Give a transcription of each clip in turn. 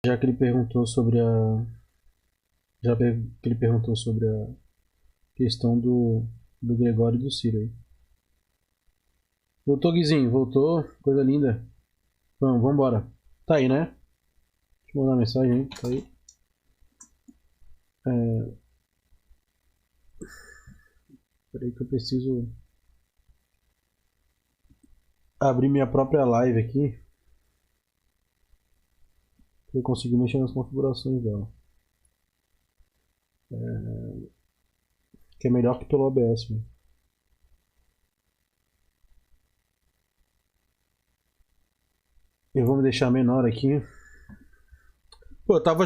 Já que ele perguntou sobre a. Já que ele perguntou sobre a questão do Gregório e do Ciro aí. Voltou, Guizinho, voltou. Coisa linda. Vambora. Tá aí, né? Deixa eu mandar uma mensagem aí. Tá aí. Peraí que eu preciso abrir minha própria live aqui. Pra eu conseguir mexer nas configurações dela. Que é melhor que pelo OBS, né? Eu vou me deixar menor aqui. Pô, eu tava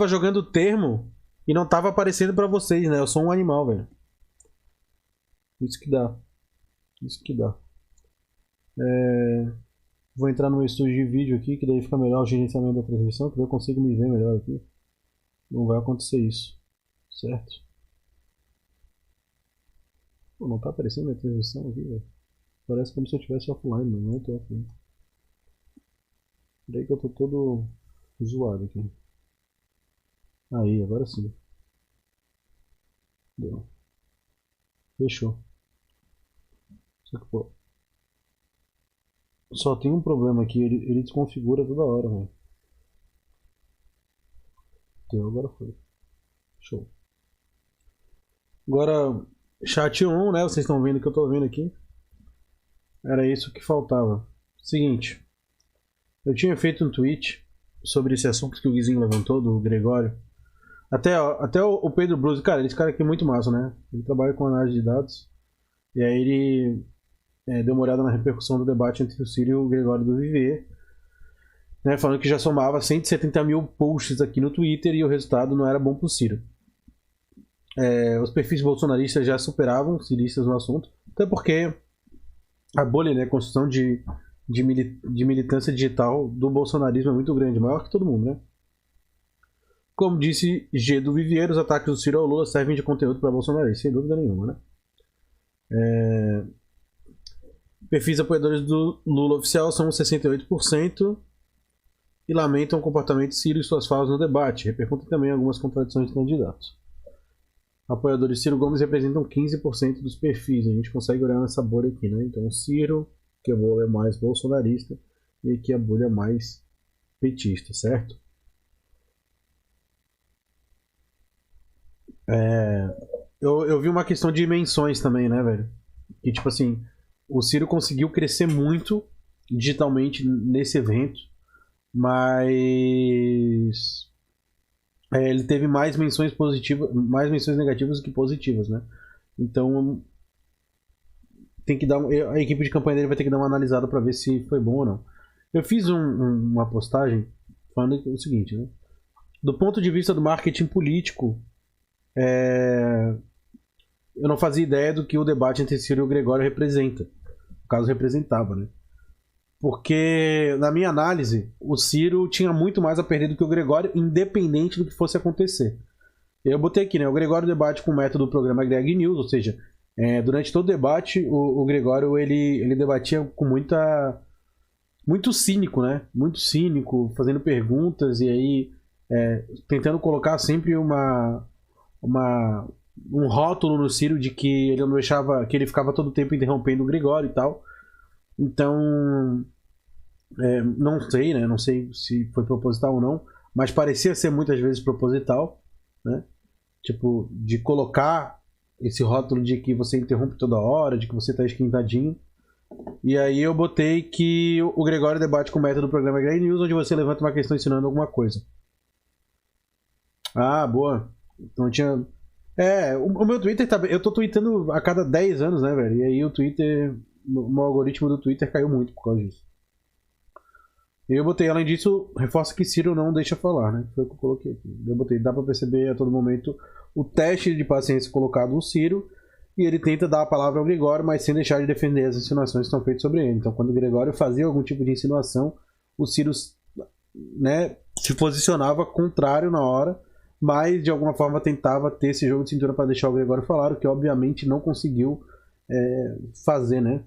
jogando termo e não tava aparecendo pra vocês, né? Eu sou um animal, velho. Isso que dá. Isso que dá. Vou entrar no meu estúdio de vídeo aqui, que daí fica melhor o gerenciamento da transmissão, que daí eu consigo me ver melhor aqui. Não vai acontecer isso. Certo? Pô, não tá aparecendo minha transmissão aqui, velho. Parece como se eu estivesse offline, mas não tô offline. Daí que eu tô todo zoado aqui. Aí, agora sim. Deu. Fechou. Só que, pô, só tem um problema aqui, ele desconfigura toda hora, velho. Deu, agora foi. Show. Agora, chat on, né? Vocês estão vendo que eu tô vendo aqui. Era isso que faltava. Seguinte, eu tinha feito um tweet sobre esse assunto que o Guizinho levantou, do Gregório. Até o Pedro Bruce, cara, esse cara aqui é muito massa, né? Ele trabalha com análise de dados. E aí ele deu uma olhada na repercussão do debate entre o Ciro e o Gregório do Vivier, né, falando que já somava 170 mil posts aqui no Twitter e o resultado não era bom pro Ciro. Os perfis bolsonaristas já superavam os ciristas no assunto, até porque a bolha, né, a construção de militância digital do bolsonarismo é muito grande, maior que todo mundo, né? Como disse G do Vivier, os ataques do Ciro ao Lula servem de conteúdo para bolsonaristas, sem dúvida nenhuma, né? Perfis apoiadores do Lula oficial são 68% e lamentam o comportamento de Ciro e suas falas no debate. Repercutem também algumas contradições de candidatos. Apoiadores de Ciro Gomes representam 15% dos perfis. A gente consegue olhar nessa bolha aqui, né? Então, Ciro, que a bolha é mais bolsonarista, e aqui a bolha é mais petista, certo? Eu vi uma questão de menções também, né, velho? Que, tipo assim, o Ciro conseguiu crescer muito digitalmente nesse evento, mas ele teve mais menções positivas, mais menções negativas do que positivas, né? Então tem que dar a equipe de campanha dele vai ter que dar uma analisada para ver se foi bom ou não. Eu fiz uma postagem falando o seguinte, né? Do ponto de vista do marketing político, eu não fazia ideia do que o debate entre Ciro e o Gregório representa. No caso, representava, né? Porque, na minha análise, o Ciro tinha muito mais a perder do que o Gregório, independente do que fosse acontecer. Eu botei aqui, né? O Gregório debate com o método do programa Greg News, ou seja, durante todo o debate, o Gregório ele debatia com muito cínico, né? Muito cínico, fazendo perguntas e aí tentando colocar sempre um rótulo no Ciro de que ele não deixava, que ele ficava todo o tempo interrompendo o Gregório e tal. Então, não sei, né? Não sei se foi proposital ou não, mas parecia ser muitas vezes proposital, né? Tipo, de colocar esse rótulo de que você interrompe toda hora, de que você tá esquentadinho. E aí eu botei que o Gregório debate com o método do programa Grey News, onde você levanta uma questão ensinando alguma coisa. Ah, boa. Então tinha... o meu Twitter tá... Eu tô tweetando a cada 10 anos, né, velho? E aí o Twitter... O algoritmo do Twitter caiu muito por causa disso. E eu botei, além disso, reforça que Ciro não deixa falar, né? Foi o que eu coloquei aqui. Eu botei, dá pra perceber a todo momento o teste de paciência colocado no Ciro, e ele tenta dar a palavra ao Gregório, mas sem deixar de defender as insinuações que estão feitas sobre ele. Então, quando o Gregório fazia algum tipo de insinuação, o Ciro, né, se posicionava contrário na hora, mas de alguma forma tentava ter esse jogo de cintura para deixar o Gregório falar, o que obviamente não conseguiu fazer, né?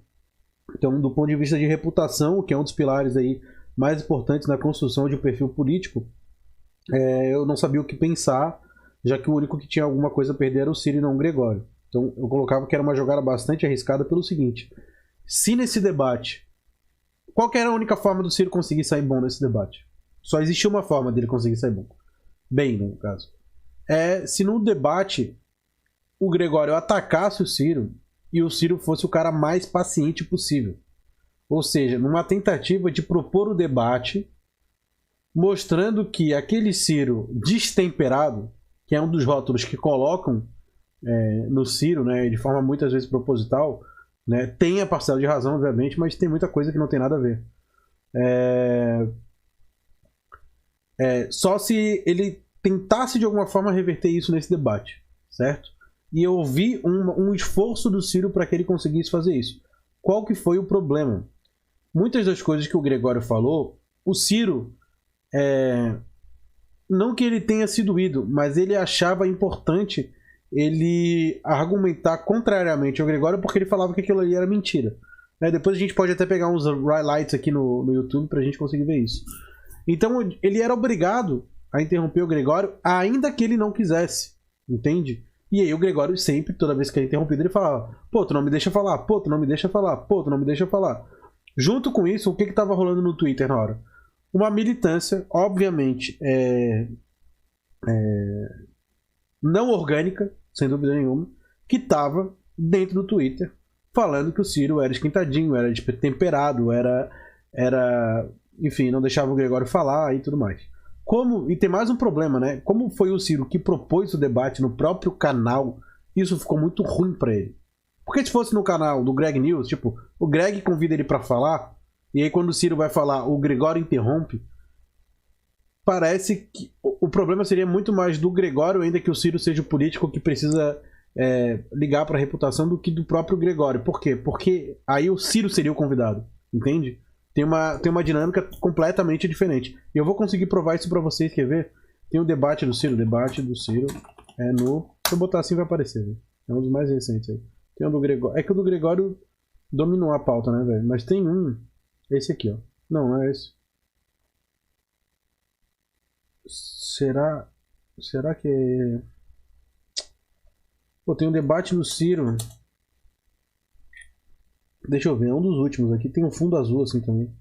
Então, do ponto de vista de reputação, que é um dos pilares aí mais importantes na construção de um perfil político, eu não sabia o que pensar, já que o único que tinha alguma coisa a perder era o Ciro e não o Gregório. Então eu colocava que era uma jogada bastante arriscada pelo seguinte: se nesse debate, qual que era a única forma do Ciro conseguir sair bom nesse debate? Só existia uma forma dele conseguir sair bom. Bem, no caso. Se no debate o Gregório atacasse o Ciro e o Ciro fosse o cara mais paciente possível. Ou seja, numa tentativa de propor o debate mostrando que aquele Ciro destemperado, que é um dos rótulos que colocam no Ciro, né, de forma muitas vezes proposital, né, tem a parcela de razão, obviamente, mas tem muita coisa que não tem nada a ver. Só se ele tentasse de alguma forma reverter isso nesse debate, certo? E eu vi um esforço do Ciro para que ele conseguisse fazer isso. Qual que foi o problema? Muitas das coisas que o Gregório falou, o Ciro, não que ele tenha sido ido, mas ele achava importante ele argumentar contrariamente ao Gregório, porque ele falava que aquilo ali era mentira. Depois a gente pode até pegar uns highlights aqui no YouTube pra gente conseguir ver isso. Então ele era obrigado a interromper o Gregório, ainda que ele não quisesse, entende? E aí o Gregório sempre, toda vez que era interrompido, ele falava: pô, tu não me deixa falar, pô, tu não me deixa falar, pô, tu não me deixa falar. Junto com isso, o que estava rolando no Twitter na hora? Uma militância, obviamente, não orgânica, sem dúvida nenhuma, que estava dentro do Twitter falando que o Ciro era esquentadinho, era temperado, enfim, não deixava o Gregório falar e tudo mais. E tem mais um problema, né? Como foi o Ciro que propôs o debate no próprio canal, isso ficou muito ruim pra ele. Porque se fosse no canal do Greg News, tipo, o Greg convida ele pra falar, e aí quando o Ciro vai falar, o Gregório interrompe, parece que o problema seria muito mais do Gregório, ainda que o Ciro seja o político que precisa ligar pra reputação, do que do próprio Gregório. Por quê? Porque aí o Ciro seria o convidado, entende? Tem uma dinâmica completamente diferente. E eu vou conseguir provar isso pra vocês, quer ver? Tem o debate do Ciro. Se eu botar assim vai aparecer, viu? É um dos mais recentes aí. Tem o do Gregório. É que o do Gregório dominou a pauta, né, velho? Mas tem esse aqui, ó. Não é esse. Será que... Pô, tem um debate do Ciro. Deixa eu ver, é um dos últimos aqui. Tem um fundo azul assim também.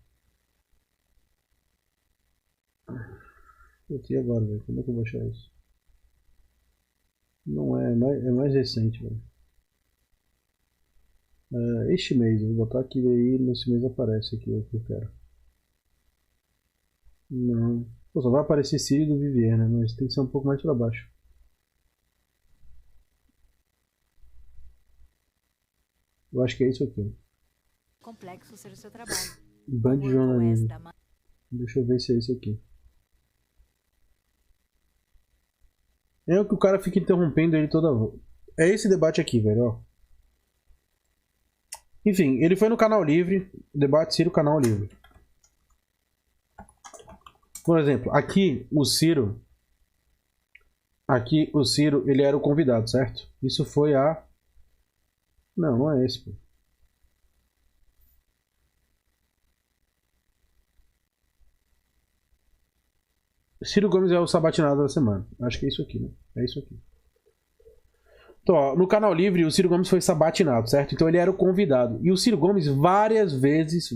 E agora, velho? Como é que eu vou achar isso? Não é mais recente, velho. Este mês, eu vou botar aqui, aí nesse mês aparece aqui o que eu quero. Não. Pô, só vai aparecer Ciro do Vivier, né? Mas tem que ser um pouco mais pra baixo. Eu acho que é isso aqui. Complexo ser o seu trabalho. Band de jornalismo. Deixa eu ver se é isso aqui. É o que o cara fica interrompendo ele toda vez. É esse debate aqui, velho, ó. Enfim, ele foi no Canal Livre. Debate Ciro, Canal Livre. Por exemplo, aqui o Ciro, ele era o convidado, certo? Isso foi não é esse, pô. Ciro Gomes é o sabatinado da semana. Acho que é isso aqui, né? É isso aqui. Então, ó, no Canal Livre, o Ciro Gomes foi sabatinado, certo? Então ele era o convidado. E o Ciro Gomes, várias vezes,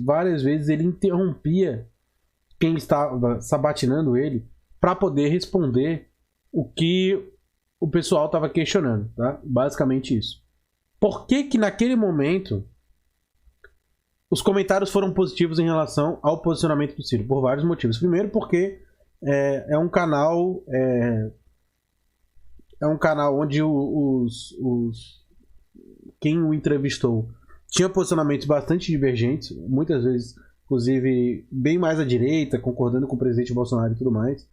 ele interrompia quem estava sabatinando ele para poder responder o que o pessoal estava questionando, tá? Basicamente isso. Por que que naquele momento os comentários foram positivos em relação ao posicionamento do Ciro? Por vários motivos. Primeiro porque é um canal onde quem o entrevistou tinha posicionamentos bastante divergentes, muitas vezes, inclusive, bem mais à direita, concordando com o presidente Bolsonaro e tudo mais.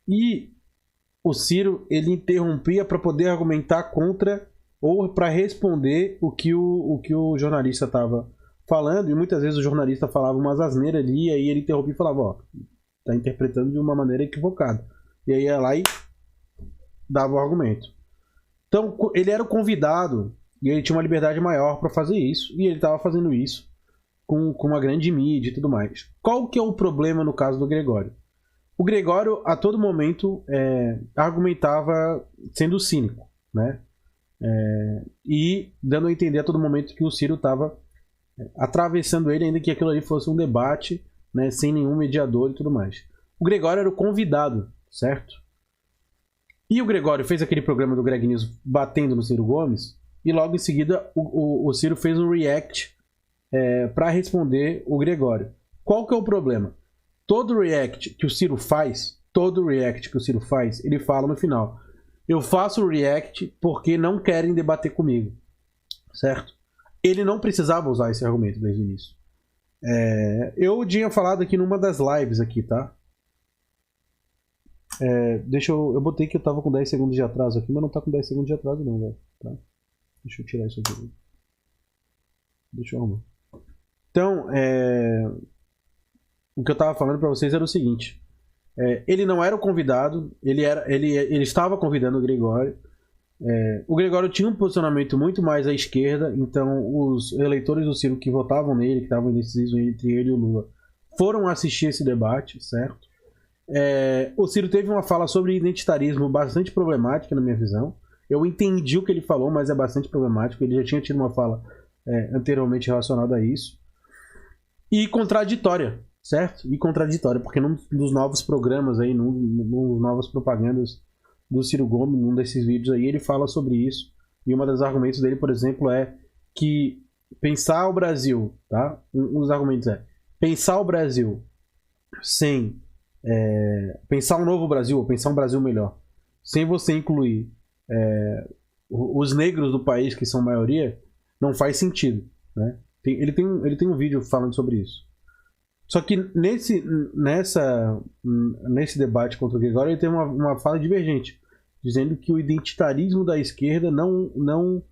E o Ciro, ele interrompia para poder argumentar contra ou para responder o que o jornalista estava falando, e muitas vezes o jornalista falava umas asneiras ali, e aí ele interrompia e falava, ó, tá interpretando de uma maneira equivocada. E aí ia lá e dava o argumento. Então, ele era o convidado e ele tinha uma liberdade maior para fazer isso, e ele estava fazendo isso com uma grande mídia e tudo mais. Qual que é o problema no caso do Gregório? O Gregório, a todo momento, argumentava sendo cínico, né? E dando a entender a todo momento que o Ciro estava atravessando ele, ainda que aquilo ali fosse um debate, né, sem nenhum mediador e tudo mais. O Gregório era o convidado, certo? E o Gregório fez aquele programa do Greg News batendo no Ciro Gomes, e logo em seguida o Ciro fez um react para responder o Gregório. Qual que é o problema? Todo react que o Ciro faz, ele fala no final: eu faço o react porque não querem debater comigo, certo? Ele não precisava usar esse argumento desde o início. Eu tinha falado aqui numa das lives aqui, tá? Eu botei que eu tava com 10 segundos de atraso aqui, mas não tá com 10 segundos de atraso não, velho. Tá? Deixa eu tirar isso aqui. Deixa eu arrumar. Então, o que eu tava falando pra vocês era o seguinte. Ele não era o convidado, ele estava convidando o Gregório. O Gregório tinha um posicionamento muito mais à esquerda, então os eleitores do Ciro que votavam nele, que estavam indecisos entre ele e o Lula, foram assistir esse debate, certo? O Ciro teve uma fala sobre identitarismo bastante problemática na minha visão. Eu entendi o que ele falou, mas é bastante problemático. Ele já tinha tido uma fala anteriormente relacionada a isso. E contraditória, certo? E contraditória, porque num dos novos programas aí, num novas propagandas do Ciro Gomes, num desses vídeos aí, ele fala sobre isso. E um dos argumentos dele, por exemplo, é que pensar o Brasil, tá? Um dos argumentos pensar o Brasil sem pensar um novo Brasil, ou pensar um Brasil melhor, sem você incluir os negros do país, que são maioria, não faz sentido, né? Ele tem um vídeo falando sobre isso. Só que nesse debate contra o Gregório, ele tem uma fala divergente, dizendo que o identitarismo da esquerda não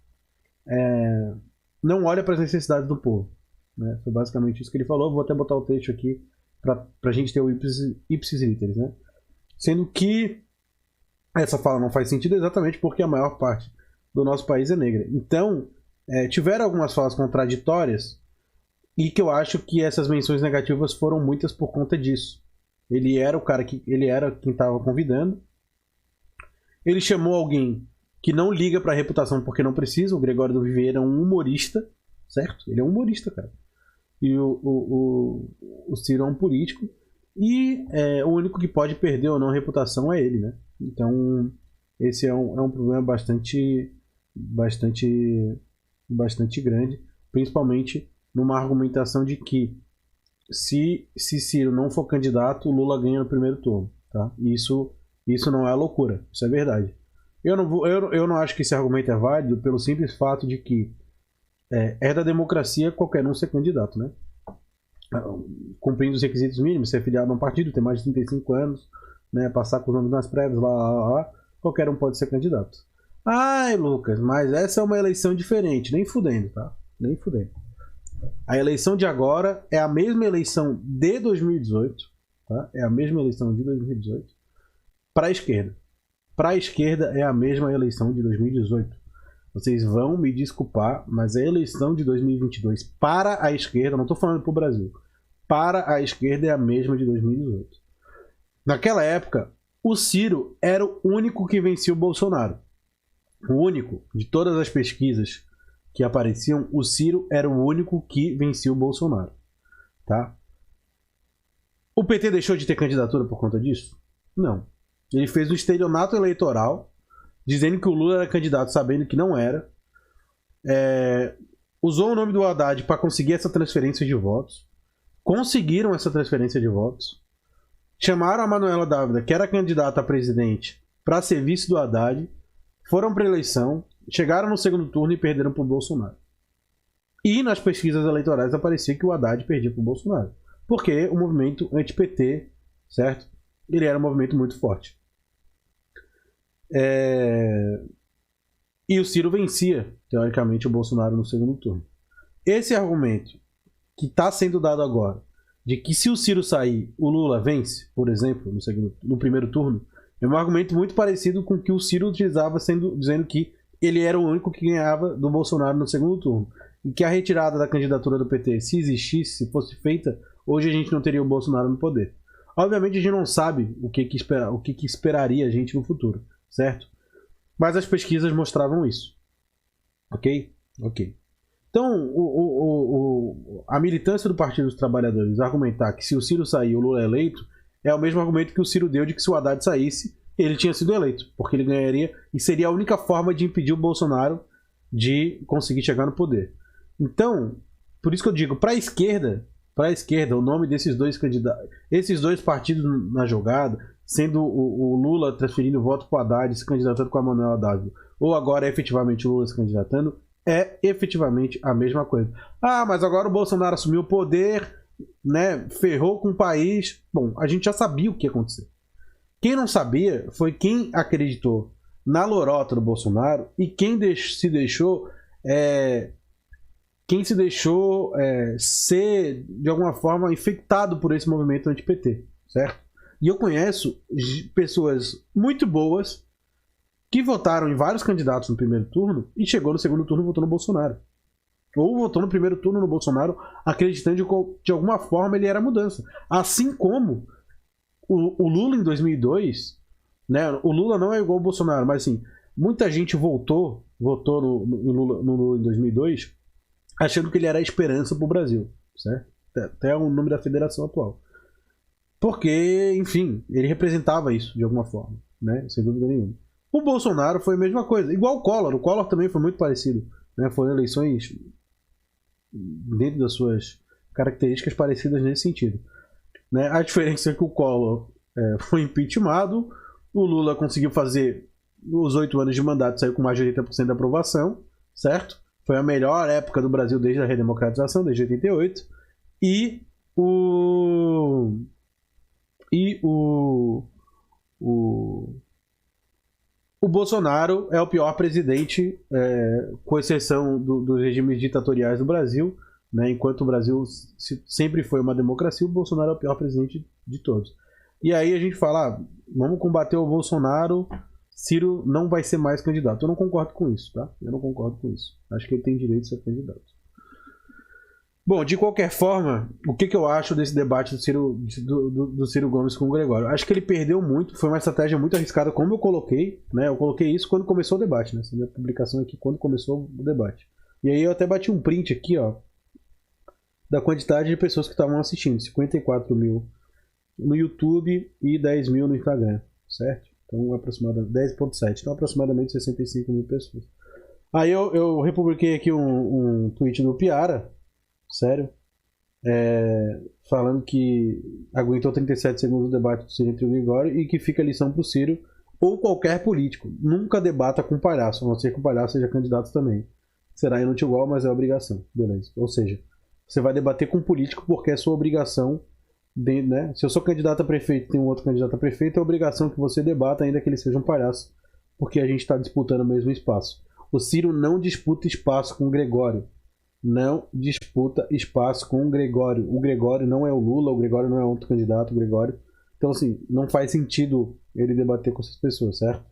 olha para as necessidades do povo, né? Foi basicamente isso que ele falou. Vou até botar o texto aqui para a gente ter o ipsis literis, né? Sendo que essa fala não faz sentido exatamente porque a maior parte do nosso país é negra. Então, tiveram algumas falas contraditórias, e que eu acho que essas menções negativas foram muitas por conta disso. Ele era quem estava convidando. Ele chamou alguém que não liga para a reputação porque não precisa. O Gregório do Vivier é um humorista, certo? Ele é um humorista, cara. E o Ciro é um político. E o único que pode perder ou não a reputação é ele, né? Então, esse é um problema bastante grande, principalmente numa argumentação de que se Ciro não for candidato, o Lula ganha no primeiro turno, tá? Isso não é loucura, isso é verdade. Eu não acho que esse argumento é válido pelo simples fato de que da democracia qualquer um ser candidato, né? Cumprindo os requisitos mínimos, ser filiado a um partido, ter mais de 35 anos, né? Passar com os nomes nas prévias, lá, qualquer um pode ser candidato. Ai, Lucas, mas essa é uma eleição diferente, nem fudendo, tá? Nem fudendo. A eleição de agora é a mesma eleição de 2018, tá? É a mesma eleição de 2018 para a esquerda. Para a esquerda é a mesma eleição de 2018. Vocês vão me desculpar, mas a eleição de 2022 para a esquerda, não estou falando para o Brasil, para a esquerda é a mesma de 2018. Naquela época, o Ciro era o único que vencia o Bolsonaro. O único de todas as pesquisas que apareciam, o Ciro era o único que vencia o Bolsonaro, tá? O PT deixou de ter candidatura por conta disso? Não. Ele fez um estelionato eleitoral, dizendo que o Lula era candidato, sabendo que não era. Usou o nome do Haddad para conseguir essa transferência de votos. Conseguiram essa transferência de votos. Chamaram a Manuela Dávila, que era candidata a presidente, para ser vice do Haddad. Foram para a eleição, chegaram no segundo turno e perderam para o Bolsonaro. E nas pesquisas eleitorais aparecia que o Haddad perdia para o Bolsonaro. Porque o movimento anti-PT, certo? Ele era um movimento muito forte. E o Ciro vencia, teoricamente, o Bolsonaro no segundo turno. Esse argumento que está sendo dado agora, de que se o Ciro sair, o Lula vence, por exemplo, no primeiro turno, é um argumento muito parecido com o que o Ciro utilizava dizendo que ele era o único que ganhava do Bolsonaro no segundo turno. e que a retirada da candidatura do PT, se existisse, se fosse feita, hoje a gente não teria o Bolsonaro no poder. Obviamente a gente não sabe o que esperaria a gente no futuro, certo? Mas as pesquisas mostravam isso. Ok? Ok. Então, a militância do Partido dos Trabalhadores argumentar que se o Ciro sair o Lula é eleito, é o mesmo argumento que o Ciro deu de que se o Haddad saísse, ele tinha sido eleito, porque ele ganharia e seria a única forma de impedir o Bolsonaro de conseguir chegar no poder. Então, por isso que eu digo, para a esquerda, o nome desses dois candidatos, esses dois partidos na jogada, sendo o Lula transferindo o voto para o Haddad, se candidatando com a Manuela Haddad, ou agora efetivamente o Lula se candidatando, é efetivamente a mesma coisa. Ah, mas agora o Bolsonaro assumiu o poder, né, ferrou com o país. Bom, a gente já sabia o que ia acontecer. Quem não sabia foi quem acreditou na lorota do Bolsonaro e quem se deixou ser, de alguma forma, infectado por esse movimento anti-PT, certo? E eu conheço pessoas muito boas que votaram em vários candidatos no primeiro turno e chegou no segundo turno e votou no Bolsonaro. Ou votou no primeiro turno no Bolsonaro acreditando que de alguma forma ele era a mudança. Assim como o Lula em 2002, né? O Lula não é igual ao Bolsonaro, mas assim, muita gente votou no Lula em 2002 achando que ele era a esperança para o Brasil, certo? Até o nome da federação atual. Porque, enfim, ele representava isso de alguma forma, né? Sem dúvida nenhuma. O Bolsonaro foi a mesma coisa, igual o Collor também foi muito parecido, né? Foram eleições dentro das suas características parecidas nesse sentido, né? A diferença é que o Collor foi impeachmentado, o Lula conseguiu fazer os 8 anos de mandato, saiu com mais de 80% da aprovação, certo? Foi a melhor época do Brasil desde a redemocratização, desde 88, e o Bolsonaro é o pior presidente, com exceção dos regimes ditatoriais do Brasil, né? Enquanto o Brasil sempre foi uma democracia, o Bolsonaro é o pior presidente de todos. E aí a gente fala, vamos combater o Bolsonaro, Ciro não vai ser mais candidato. Eu não concordo com isso, tá? Eu não concordo com isso. Acho que ele tem direito de ser candidato. Bom, de qualquer forma, o que eu acho desse debate do Ciro Gomes com o Gregório? Acho que ele perdeu muito, foi uma estratégia muito arriscada, como eu coloquei, né? Eu coloquei isso quando começou o debate, né? Essa minha publicação aqui, quando começou o debate. E aí eu até bati um print aqui, ó, da quantidade de pessoas que estavam assistindo. 54 mil no YouTube e 10 mil no Instagram, certo? Então, aproximadamente 10.7, então aproximadamente 65 mil pessoas. Aí eu republiquei aqui um tweet do Piara, sério, falando que aguentou 37 segundos o debate do Ciro entre o Gregório e que fica a lição pro Ciro ou qualquer político. Nunca debata com palhaço, a não ser que o palhaço seja candidato também. Será inútil igual, mas é obrigação. Beleza. Ou seja, você vai debater com um político porque é sua obrigação, né? Se eu sou candidato a prefeito e tem um outro candidato a prefeito, é obrigação que você debata, ainda que ele seja um palhaço, porque a gente está disputando o mesmo espaço. O Ciro não disputa espaço com o Gregório. Não disputa espaço com o Gregório. O Gregório não é o Lula, o Gregório não é outro candidato, o Gregório. Então, assim, não faz sentido ele debater com essas pessoas, certo?